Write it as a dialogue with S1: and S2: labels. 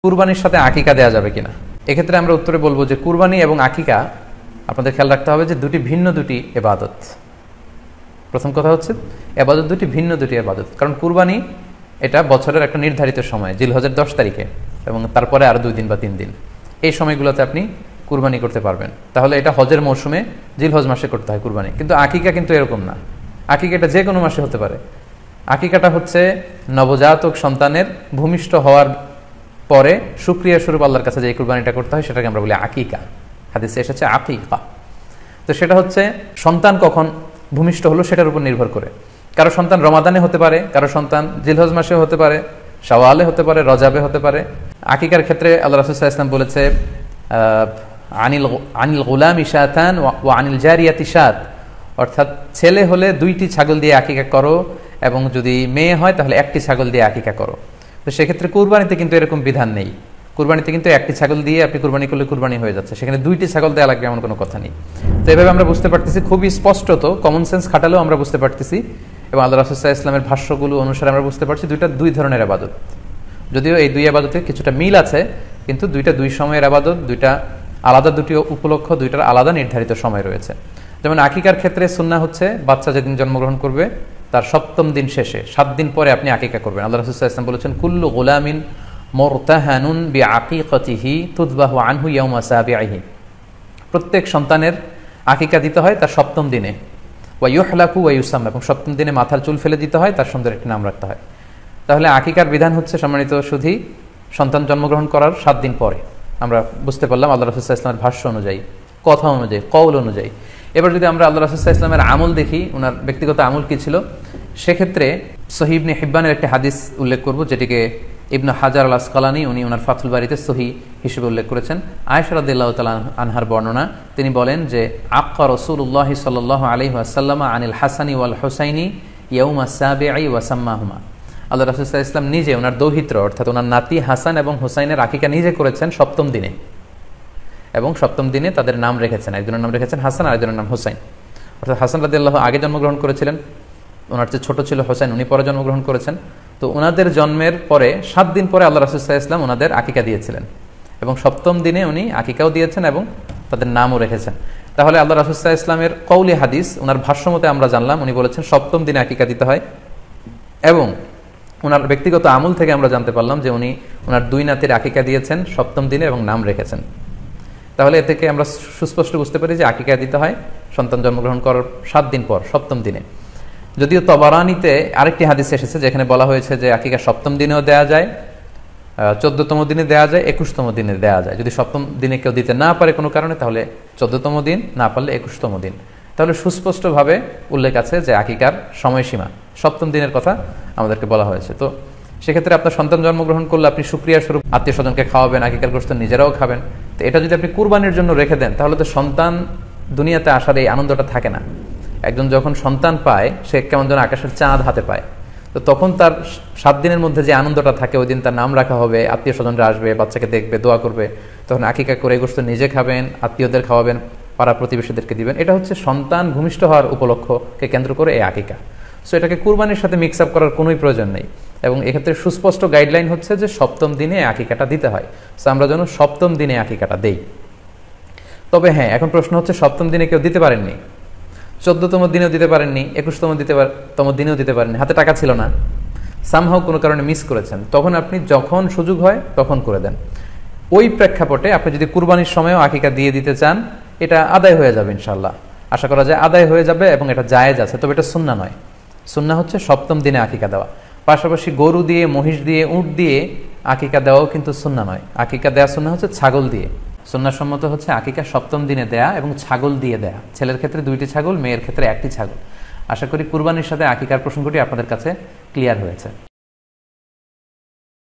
S1: কুরবানির সাথে আকিকা দেওয়া যাবে কিনা, এক্ষেত্রে আমরা উত্তরে বলবো যে কুরবানি এবং আকিকা আপনাদের খেয়াল রাখতে হবে যে দুটি ইবাদত। প্রথম কথা হচ্ছে ইবাদত ভিন্ন দুটি ইবাদত। কারণ কুরবানি এটা বছরের একটা নির্ধারিত সময়, জিলহজের 10 তারিখে, এবং তারপরে আরো 2 দিন বা 3 দিন, এই সময়গুলোতে আপনি কুরবানি করতে পারবেন। তাহলে এটা হজের মৌসুমে জিলহজ মাসে করতে হয় কুরবানি। কিন্তু আকিকা কিন্তু এরকম না, আকিকাটা যে কোনো মাসে হতে পারে। আকিকাটা হচ্ছে নবজাতক সন্তানের ভূমিষ্ঠ হওয়ার পরে শুকরিয়া স্বরূপ আল্লাহর কাছে যে কুরবানিটা করতে হয় সেটাকে আমরা বলি আকিকা। হাদিসে এসেছে আকিকা। তো সেটা হচ্ছে সন্তান কখন ভূমিষ্ঠ হলো সেটার উপর নির্ভর করে। কারো সন্তান রমাদানে হতে পারে, কারো সন্তান জিলহজ মাসে হতে পারে, শাওয়ালে হতে পারে, রজাবে হতে পারে। আকিকার ক্ষেত্রে আল্লাহ রাসূল সাল্লাল্লাহু আলাইহি ওয়াসাল্লাম বলেছে আনিল গুলামি শাতান ওয়া আনিল জারিয়াতি শাত, অর্থাৎ ছেলে হলে 2টি ছাগল দিয়ে আকিকা করো, এবং যদি মেয়ে হয় তাহলে 1টি ছাগল দিয়ে আকিকা করো। তো সেক্ষেত্রে কুরবানিতে কিন্তু এরকম বিধান নেই। কুরবানিতে কিন্তু 1টি ছাগল দিয়ে আপনি কুরবানি করলে কুরবানি হয়ে যাচ্ছে, সেখানে 2টি ছাগল দেওয়া লাগবে এমন কোনো কথা নেই। তো এভাবে আমরা বুঝতে পারতেছি, খুবই স্পষ্টত কমন সেন্স খাটালেও আমরা বুঝতে পারতেছি, এবং আল্লাহ রাসূল সাল্লাল্লাহু আলাইহি ওয়াসাল্লামের ভাষ্যগুলো অনুসারে আমরা বুঝতে পারছি দুই ধরনের ইবাদত। যদিও এই 2 ইবাদতে কিছুটা মিল আছে, কিন্তু 2 সময়ের ইবাদত, আলাদা 2টি উপলক্ষ, 2টার আলাদা নির্ধারিত সময় রয়েছে। যেমন আকিকার ক্ষেত্রে সুন্নাহ হচ্ছে বাচ্চা যেদিন জন্মগ্রহণ করবে তার 7ম দিন শেষে 7 দিন পরে আপনি আকিকা করবেন। আল্লাহ রাসূল সাল্লাল্লাহু আলাইহি ওয়াসাল্লাম বলেছেন কুল্লু গুলামিন মুরতাহানুন বিআকিকাতিহি তুযবাহু আনহু ইয়াওমা সাবিহি, প্রত্যেক সন্তানের আকিকা দিতে হয় তার 7ম দিনে, ওয়া ইউহলাকু ওয়া ইউসাম্মা, এবং 7ম দিনে মাথার চুল ফেলে দিতে হয়, তার সুন্দর একটি নাম রাখতে হয়। তাহলে আকিকার বিধান হচ্ছে সম্মানিত শুধু সন্তান জন্মগ্রহণ করার 7 দিন পরে। আমরা বুঝতে পারলাম আল্লাহ রাসূল সাল্লাল্লাহু আলাইহি ওয়াসাল্লামের ভাষ্য অনুযায়ী, কথা অনুযায়ী, কওল অনুযায়ী। এবার যদি আমরা আল্লাহ রাসূল সাল্লাল্লাহু আলাইহি ওয়াসাল্লামের আমল দেখি, ওনার ব্যক্তিগত আমল কি ছিল, সেক্ষেত্রে সহিহ ইবনে হিব্বানের একটি হাদিস উল্লেখ করব, যেটিকে ইবনে হাজার আল আসকালানি উনি ওনার ফাথুল বারিতে সহিহ হিসেবে উল্লেখ করেছেন। আয়েশা রাদিয়াল্লাহু তাআলা আনহার বর্ণনা, তিনি বলেন যে আক্কা রাসূলুল্লাহ সাল্লাল্লাহু আলাইহি ওয়াসাল্লাম আনিল হাসানি ওয়াল হুসাইনি ইয়াউমা সাবিঈ ওয়া সাম্মাহুমা। আল্লাহ রাসূল সাল্লাল্লাহু আলাইহি ওয়াসাল্লাম নিজে ওনার দৌহিত্র অর্থাৎ ওনার নাতি হাসান এবং হুসাইনের আকিকা নিজে করেছেন 7ম দিনে, এবং 7ম দিনে তাদের নাম রেখেছেন। একজনের নাম রেখেছেন হাসান, আরেকজনের নাম হুসাইন। অর্থাৎ হাসান রাদিয়াল্লাহু আগে জন্মগ্রহণ করেছিলেন, ওনার যে ছোট ছিল হোসেন, উনি পরে জন্মগ্রহণ করেছেন। তো ওনাদের জন্মের পরে 7 দিন পরে আল্লাহ রাসূল সাল্লাল্লাহু আলাইহি ওয়াসাল্লাম ওনাদের আকিকা দিয়েছিলেন, এবং 7ম দিনে উনি আকিকাও দিয়েছেন এবং তাদের নামও রেখেছেন। তাহলে আল্লাহ রাসূল সাল্লাল্লাহু আলাইহি ওয়াসাল্লামের কওলি হাদিস, ওনার ভাষ্যমতে আমরা জানলাম উনি বলেছেন 7ম দিনে আকিকা দিতে হয়, এবং ওনার ব্যক্তিগত আমল থেকে আমরা জানতে পারলাম যে উনি ওনার 2 নাতির আকিকা দিয়েছেন 7ম দিনে এবং নাম রেখেছেন। তাহলে এ থেকে আমরা সুস্পষ্ট বুঝতে পারি যে আকিকা দিতে হয় সন্তান জন্মগ্রহণ করার 7 দিন পর, 7ম দিনে। যদিও তবারানিতে আরেকটি হাদিস এসেছে যেখানে বলা হয়েছে যে আকিকা 7ম দিনেও দেয়া যায়, 14তম দিনে দেয়া যায়, 21তম দিনে দেয়া যায়। যদি 7ম দিনে কেউ দিতে না পারে কোনো কারণে, তাহলে 14তম দিন, না পারলে 21তম দিন। তাহলে সুস্পষ্টভাবে উল্লেখ আছে যে আকিকার সময়সীমা 7ম দিনের কথা আমাদেরকে বলা হয়েছে। তো সেক্ষেত্রে আপনার সন্তান জন্মগ্রহণ করলে আপনি শুকরিয়া স্বরূপ আত্মীয় স্বজনকে খাওয়াবেন, আকিকার গোশত নিজেরাও খাবেন। তো এটা যদি আপনি কুরবানির জন্য রেখে দেন, তাহলে তো সন্তান দুনিয়াতে আসার এই আনন্দটা থাকে না। একজন যখন সন্তান পায়, সে কেমন যেন আকাশের চাঁদ হাতে পায়। তো তখন তার 7 দিনের মধ্যে যে আনন্দটা থাকে, ওই দিন তার নাম রাখা হবে, আত্মীয় স্বজনরা আসবে, বাচ্চাকে দেখবে, দোয়া করবে, তখন আকিকা করে গোশত নিজে খাবেন, আত্মীয়দের খাওয়াবেন, পাড়া প্রতিবেশীদেরকে দিবেন। এটা হচ্ছে সন্তান ভূমিষ্ঠ হওয়ার উপলক্ষকে কেন্দ্র করে এই আকিকা। সো এটাকে কুরবানির সাথে মিক্স আপ করার কোনোই প্রয়োজন নেই, এবং এক্ষেত্রে সুস্পষ্ট গাইডলাইন হচ্ছে যে 7ম দিনে আকিকাটা দিতে হয়। সো আমরা যেন 7ম দিনে আকিকাটা দেই। তবে হ্যাঁ, এখন প্রশ্ন হচ্ছে 7ম দিনে কেউ দিতে পারেননি, 14তম দিনেও দিতে পারেননি, 21তম দিনেও দিতে পারেননি, হাতে টাকা ছিল না, সামহাও কোনো কারণে মিস করেছেন, তখন আপনি যখন সুযোগ হয় তখন করে দেন। ওই প্রেক্ষাপটে আপনি যদি কুরবানির সময়ও আকিকা দিয়ে দিতে চান, এটা আদায় হয়ে যাবে ইনশাআল্লাহ। আশা করা যায় আদায় হয়ে যাবে, এবং এটা জায়েজ আছে। তবে এটা সুন্নাহ নয়। সুন্নাহ হচ্ছে 7ম দিনে আকিকা দেওয়া। পাশাপাশি গরু দিয়ে, মহিষ দিয়ে, উট দিয়ে আকিকা দেওয়াও কিন্তু সুন্নাহ নয়। আকিকা দেওয়া সুন্নাহ হচ্ছে ছাগল দিয়ে। সুন্নাহসম্মত হচ্ছে আকিকা 7ম দিনে দেয়া এবং ছাগল দিয়ে দেয়া। ছেলের ক্ষেত্রে 2টি ছাগল, মেয়ের ক্ষেত্রে 1টি ছাগল। আশা করি কুরবানির সাথে আকিকার প্রসঙ্গটি আপনাদের কাছে ক্লিয়ার হয়েছে।